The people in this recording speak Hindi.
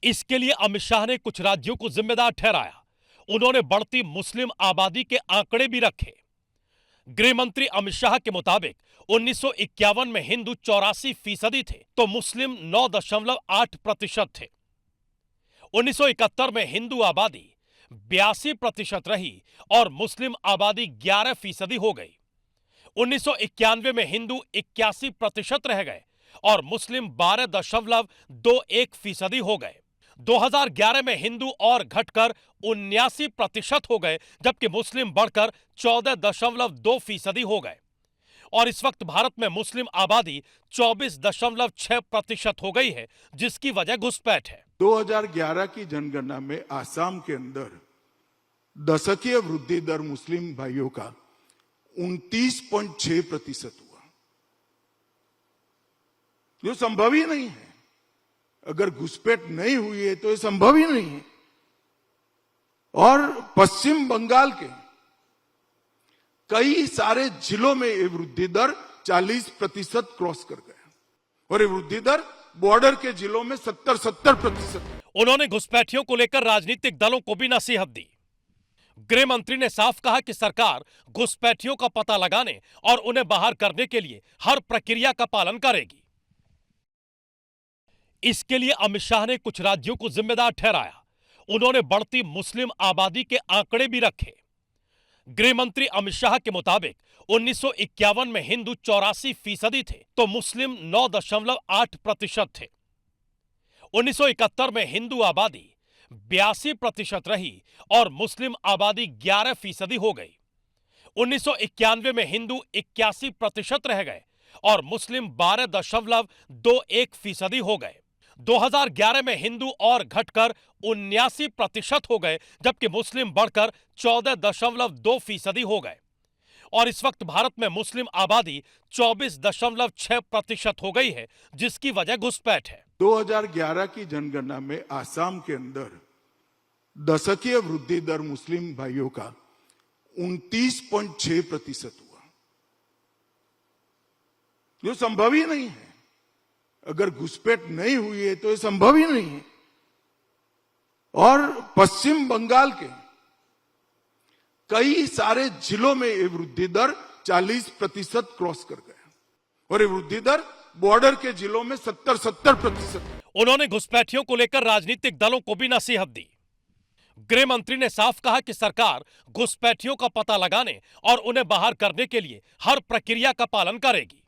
इसके लिए अमित शाह ने कुछ राज्यों को जिम्मेदार ठहराया। उन्होंने बढ़ती मुस्लिम आबादी के आंकड़े भी रखे। गृह मंत्री अमित शाह के मुताबिक 1951 में हिंदू 84% थे तो मुस्लिम 9.8% थे। 1971 में हिंदू आबादी 82% रही और मुस्लिम आबादी 11% हो गई। 1991 में हिंदू 81% रह गए और मुस्लिम 12.21% हो गए। 2011 में हिंदू और घटकर 79% हो गए, जबकि मुस्लिम बढ़कर 14.2% हो गए। और इस वक्त भारत में मुस्लिम आबादी 24.6% हो गई है, जिसकी वजह घुसपैठ है। 2011 की जनगणना में आसाम के अंदर दशकीय वृद्धि दर मुस्लिम भाइयों का 29.6% हुआ, जो संभव ही नहीं है। अगर घुसपैठ नहीं हुई है तो ये संभव ही नहीं है। और पश्चिम बंगाल के कई सारे जिलों में ये वृद्धि दर 40% क्रॉस कर गया और ये वृद्धि दर बॉर्डर के जिलों में 70% है। उन्होंने घुसपैठियों को लेकर राजनीतिक दलों को भी नसीहत दी। गृह मंत्री ने साफ कहा कि सरकार घुसपैठियों का पता लगाने और उन्हें बाहर करने के लिए हर प्रक्रिया का पालन करेगी। इसके लिए अमित शाह ने कुछ राज्यों को जिम्मेदार ठहराया। उन्होंने बढ़ती मुस्लिम आबादी के आंकड़े भी रखे। गृह मंत्री अमित शाह के मुताबिक 1951 में हिंदू 84% थे तो मुस्लिम 9.8% थे। 1971 में हिंदू आबादी 82% रही और मुस्लिम आबादी 11% हो गई। 1991 में हिंदू 81% रह गए और मुस्लिम 12.21% हो गए। 2011 में हिंदू और घटकर 79% हो गए, जबकि मुस्लिम बढ़कर 14.2% हो गए। और इस वक्त भारत में मुस्लिम आबादी 24.6% हो गई है, जिसकी वजह घुसपैठ है। 2011 की जनगणना में आसाम के अंदर दशकीय वृद्धि दर मुस्लिम भाइयों का 29.6% हुआ, जो संभव ही नहीं है। अगर घुसपैठ नहीं हुई है तो ये संभव ही नहीं है। और पश्चिम बंगाल के कई सारे जिलों में ये वृद्धि दर 40% क्रॉस कर गया और ये वृद्धि दर बॉर्डर के जिलों में 70% है। उन्होंने घुसपैठियों को लेकर राजनीतिक दलों को भी नसीहत दी। गृह मंत्री ने साफ कहा कि सरकार घुसपैठियों का पता लगाने और उन्हें बाहर करने के लिए हर प्रक्रिया का पालन करेगी।